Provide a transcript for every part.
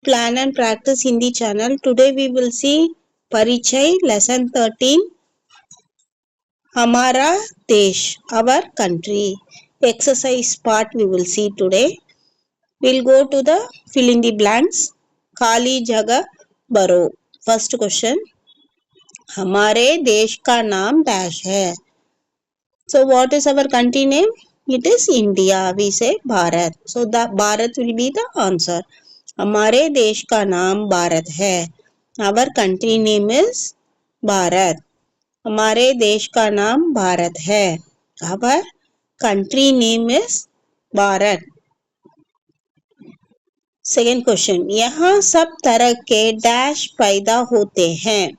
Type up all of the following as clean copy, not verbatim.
Plan and Practice Hindi channel. Today we will see Parichay lesson 13. Hamara Desh, our country. Exercise part we will see today. We'll go to the fill in the blanks. Kali Jaga Baro. First question. हमारे देश का नाम dash है. So what is our country name? It is India. We say Bharat. So the Bharat will be the answer. हमारे देश का नाम भारत है. Our country name is Bharat. हमारे देश का नाम भारत है. Our country name is Bharat. Second question. यहाँ सब तरह के डैश पैदा होते हैं.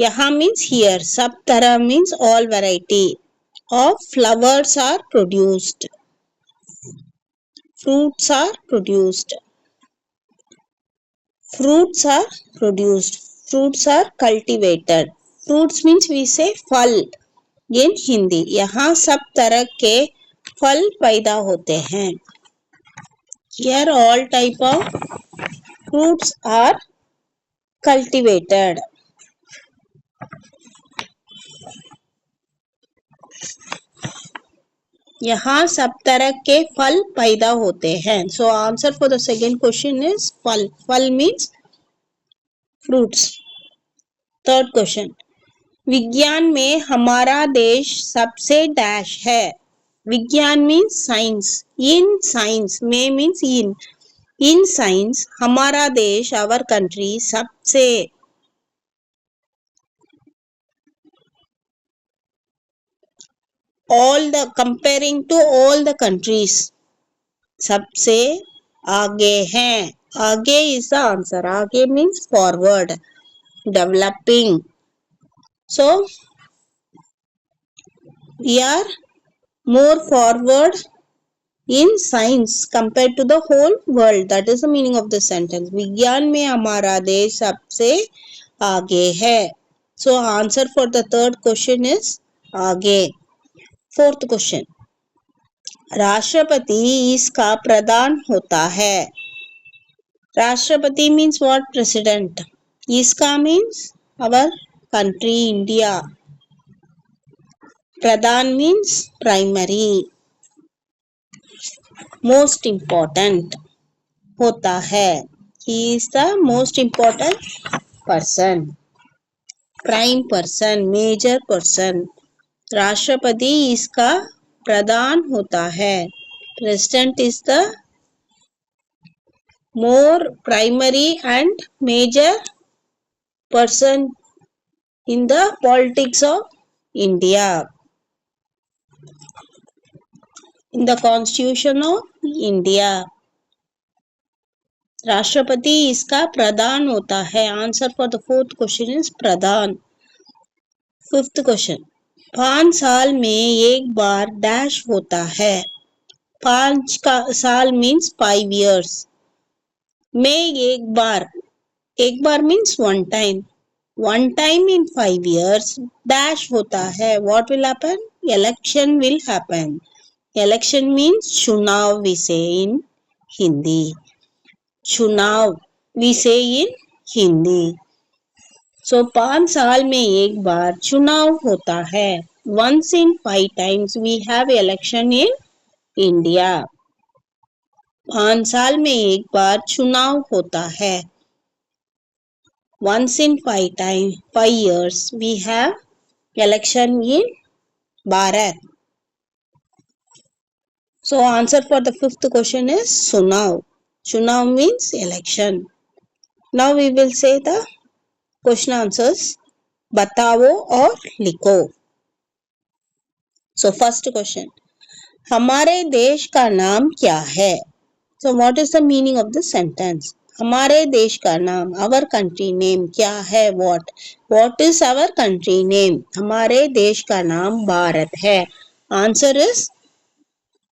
यहाँ means here. सब तरह means all variety of flowers are produced. Fruits are produced. Fruits are produced. Fruits are cultivated. Fruits means we say फल in हिंदी. यहाँ सब तरह के फल पैदा होते हैं. Here all type of fruits are cultivated. यहाँ सब तरह के फल पैदा होते हैं. So answer for the second question is फल. फल means fruits. Third question. विज्ञान में हमारा देश सबसे डैश है. विज्ञान means science. In science में means in science हमारा देश our country सबसे all the comparing to all the countries सबसे आगे हैं. आगे is the answer. आगे means forward, developing. So we are more forward in science compared to the whole world. That is the meaning of the sentence. विज्ञान में हमारा देश सबसे आगे है. So answer for the third question is आगे. Fourth question. राष्ट्रपति इसका प्रधान होता है. राष्ट्रपति means what? President. इसका means our country India. Pradhan means primary. Most important होता है. He is the most important person. Prime person, major person. राष्ट्रपति इसका प्रधान होता है. President is the more primary and major person in the politics of India. In the constitution of India. राष्ट्रपति इसका प्रधान होता है. Answer for the fourth question is Pradhan. Fifth question. 5 साल में एक बार डैश होता है. 5 का साल means 5 years. में एक बार means one time. One time in 5 years dash होता है. What will happen? Election will happen. Election means चुनाव we say in Hindi. चुनाव we say in Hindi. So 5 साल में एक बार चुनाव होता है. Once in 5 times we have election in India. 5 साल में एक बार चुनाव होता है. Once in 5 years we have election in Bharat. So answer for the fifth question is Chunav. Chunav means election. Now we will say the question answers. Batao or लिखो. So first question. हमारे देश का नाम क्या है? So what is the meaning of the sentence? हमारे देश का नाम, our country name क्या है? What is our country name? हमारे देश का नाम भारत है. Answer is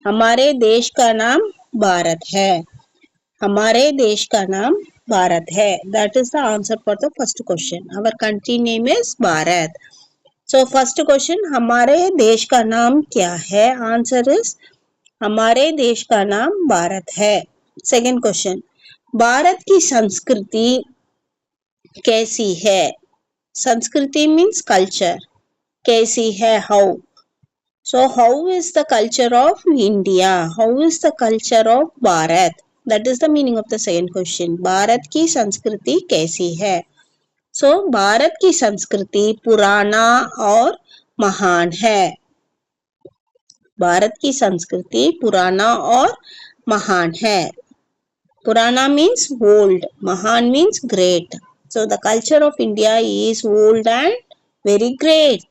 हमारे देश का नाम भारत है. हमारे देश का नाम भारत है. That is the answer for the first question. Our country name is Bharat. So first question, हमारे देश का नाम क्या है? Answer is हमारे देश का नाम भारत है. Second question, भारत की संस्कृति कैसी है? संस्कृति मीन्स कल्चर. कैसी है? How. So how is the culture of India? How is the culture of Bharat? That is the meaning of the second question. Bharat की संस्कृति कैसी है? So भारत की संस्कृति पुराना और महान है. भारत की संस्कृति पुराना और महान है. Purana means old, Mahan means great. So the culture of India is old and very great.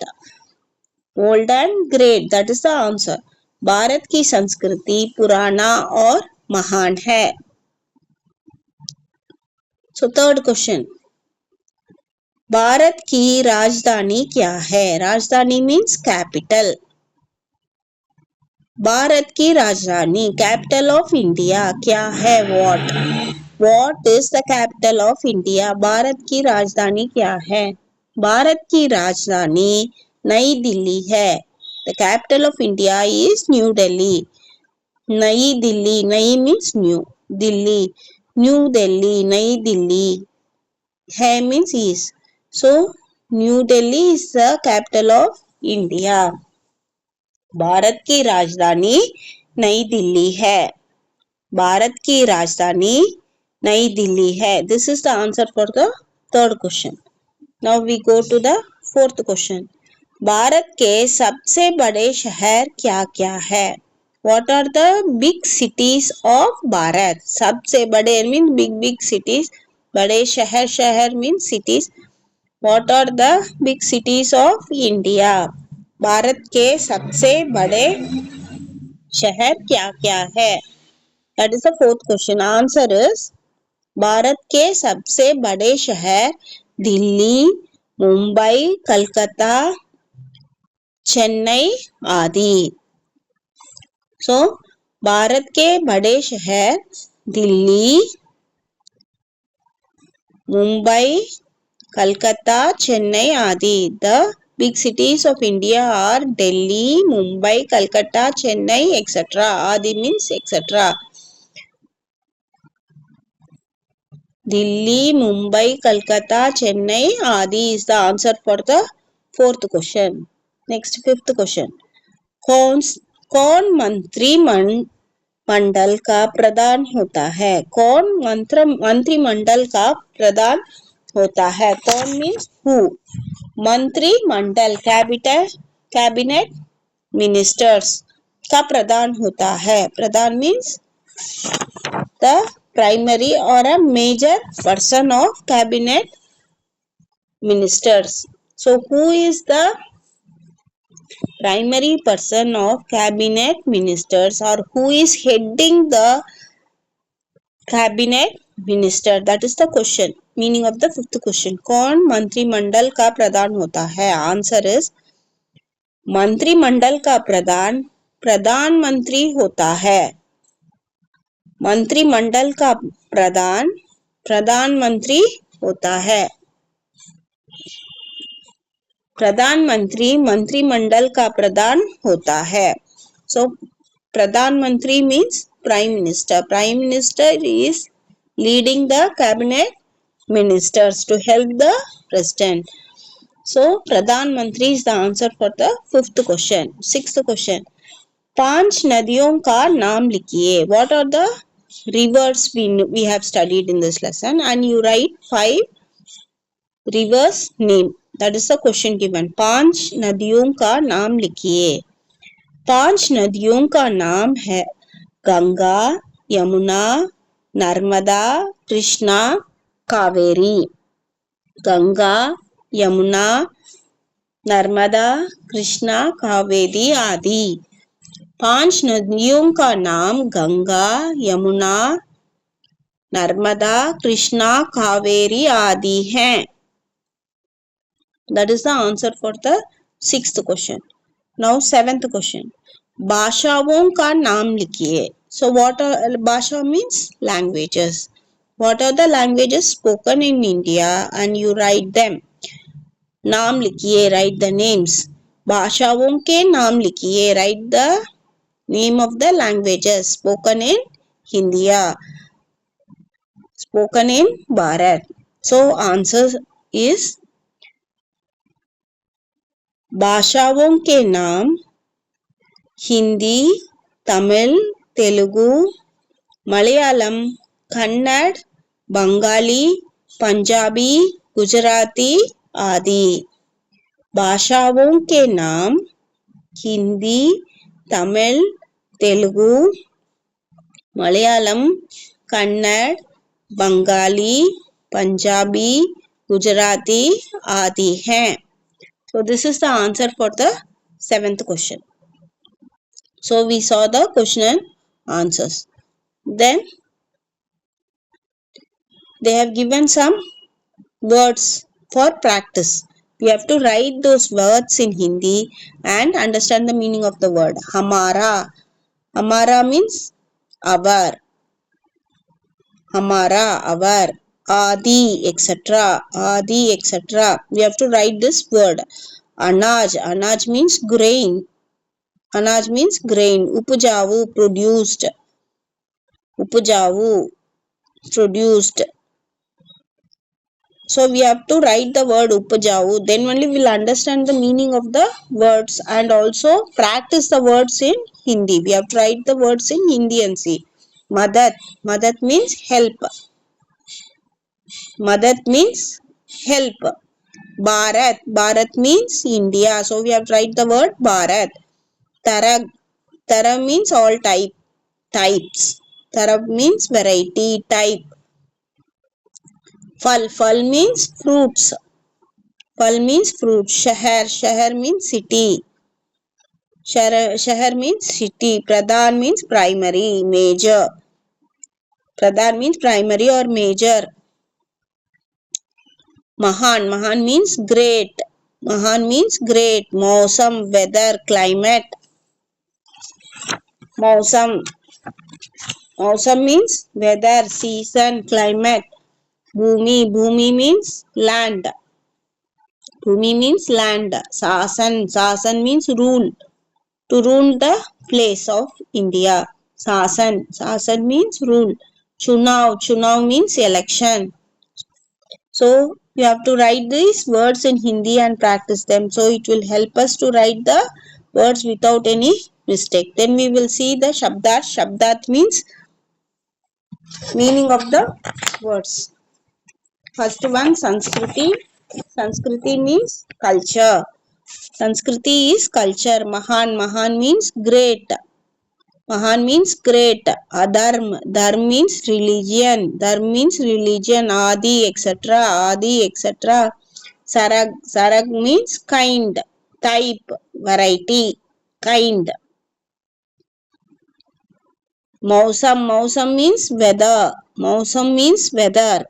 Old and great, that is the answer. Bharat की संस्कृति पुराना और महान है. So third question. भारत की राजधानी क्या है? राजधानी means capital. भारत की राजधानी कैपिटल ऑफ इंडिया क्या है? What is the capital of India? Bharat की राजधानी क्या है? भारत की राजधानी नई दिल्ली है. The capital of India is New Delhi. नई दिल्ली, नई means new. Delhi, New Delhi, नई दिल्ली. है means is. So New Delhi is the capital of India. Bharat की राजधानी नई दिल्ली है. भारत की राजधानी नई दिल्ली है. This is the answer for the third question. Now we go to the fourth question. Bharat के सबसे बड़े शहर क्या क्या है? What are the big cities of Bharat? सबसे बड़े means big cities. बड़े शहर means cities. What are the big cities of India? Bharat के सबसे बड़े शहर क्या क्या है? That is the fourth question. Answer is Bharat के सबसे बड़े शहर दिल्ली, मुंबई, कलकत्ता, चेन्नई आदि. So भारत के बड़े शहर दिल्ली, मुंबई, कलकत्ता, चेन्नई आदि. The big cities of India are Delhi, Mumbai, Calcutta, Chennai, etc. Adi means etc. Delhi, Mumbai, Calcutta, Chennai, Adi is the answer for the fourth question. Next, fifth question. कौन मंत्रिमंडल का प्रधान होता है? कौन मंत्रिमंडल का प्रधान होता है? कौन मीन्स हु. मंत्रिमंडल कैबिनेट मिनिस्टर्स का प्रधान होता है. प्रधान means the primary or a major person of cabinet ministers. So who is the primary person of cabinet ministers or who is heading the cabinet minister? That is the question. Meaning of the fifth question. कौन मंत्रिमंडल का प्रधान होता है? Answer is मंत्रिमंडल का प्रधान प्रधानमंत्री होता है. मंत्रिमंडल का प्रधान प्रधानमंत्री होता है. प्रधानमंत्री मंत्रिमंडल का प्रधान होता है. So प्रधानमंत्री means prime minister. Prime minister is leading the cabinet ministers to help the president. So प्रधानमंत्री is the answer for the fifth question. Sixth question. 5 नदियों का नाम लिखिए. What are the rivers we have studied in this lesson? And you write 5 rivers name. That is the question given. 5 नदियों का नाम लिखिए. 5 नदियों का नाम है गंगा, यमुना, नर्मदा, कृष्णा, कावेरी. गंगा, यमुना, नर्मदा, कृष्णा, कावेरी आदि. 5 नदियों का नाम गंगा, यमुना, नर्मदा, कृष्णा, कावेरी आदि हैं. That is the answer for the sixth question. Now seventh question. भाषाओं का नाम लिखिए. So what are भाषा means languages. What are the languages spoken in India and you write them. नाम लिखिए, write the names. भाषाओं के नाम लिखिए, write the name of the languages spoken in India. spoken in Bharat. So answer is भाषाओं के नाम हिंदी, तमिल, तेलुगु, मलयालम, कन्नड़, बंगाली, पंजाबी, गुजराती आदि। भाषाओं के नाम हिंदी, तमिल, तेलुगु, मलयालम, कन्नड़, बंगाली, पंजाबी, गुजराती आदि हैं। So this is the answer for the 7th question. So we saw the question and answers. Then they have given some words for practice. We have to write those words in Hindi and understand the meaning of the word. Hamara. Hamara means our. Hamara, our. Adi, etc. Adi, etc. We have to write this word. Anaj. Anaj means grain. Anaj means grain. Upujavu, produced. Upujavu, produced. So we have to write the word upajavu. Then only we will understand the meaning of the words and also practice the words in Hindi. We have to write the words in Hindi and see. Madat. Madat means help. Madat means help. Bharat. Bharat means India. So we have to write the word Bharat. Tarag. Tarag means all types. Tarag means variety, type. Fal. Fal means fruits. Fal means fruit. Shahar. Shahar means city. Shahar means city. Pradhan means primary, major. Pradhan means primary or major. Mahan. Mahan means great. Mahan means great. Mausam, weather, climate. Mausam. Mausam means weather, season, climate. Bhumi. Bhumi means land. Bhumi means land. Sasan. Sasan means rule. To rule the place of India. Sasan. Sasan means rule. Chunav. Chunav means election. So you have to write these words in Hindi and practice them. So it will help us to write the words without any mistake. Then we will see the Shabdat. Shabdat means meaning of the words. First one, Sanskriti. Sanskriti means culture. Sanskriti is culture. Mahan. Mahan means great. Mahan means great. Adharm. Dharm means religion. Dharm means religion. Adi, etc. Adi, etc. Sarag. Sarag means kind. Type. Variety. Kind. Mausam. Mausam means weather. Mausam means weather.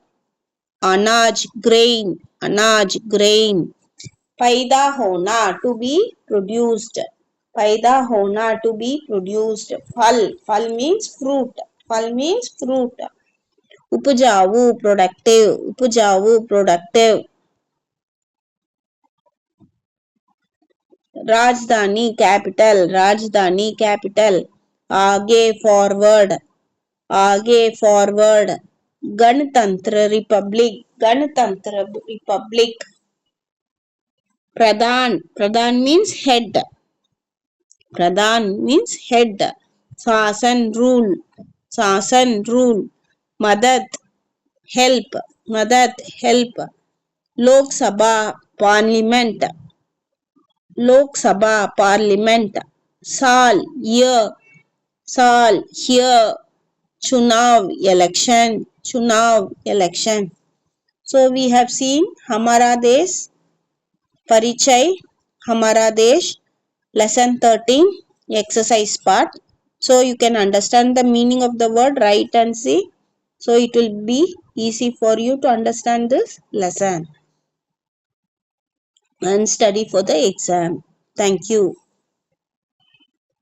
Anaj. Grain. Anaj. Grain. Paida hona. To be produced. Paida hona, to be produced. Phal. Phal means fruit. Phal means fruit. Upujavu, productive. Upujavu, productive. Rajdhani, capital. Rajdhani, capital. Aage, forward. Aage, forward. Ganatantra, republic. Ganatantra, republic. Pradhan. Pradhan means head. Pradhan means head. Sasan, rule. Sasan, rule. Madad, help. Madad, help. Lok Sabha, parliament. Lok Sabha, parliament. Saal, year. Saal, year. Chunav, election. Chunav, election. So we have seen Hamara Desh, Parichay, Hamara Desh, lesson 13, exercise part. So you can understand the meaning of the word, write and see. So it will be easy for you to understand this lesson and study for the exam. Thank you.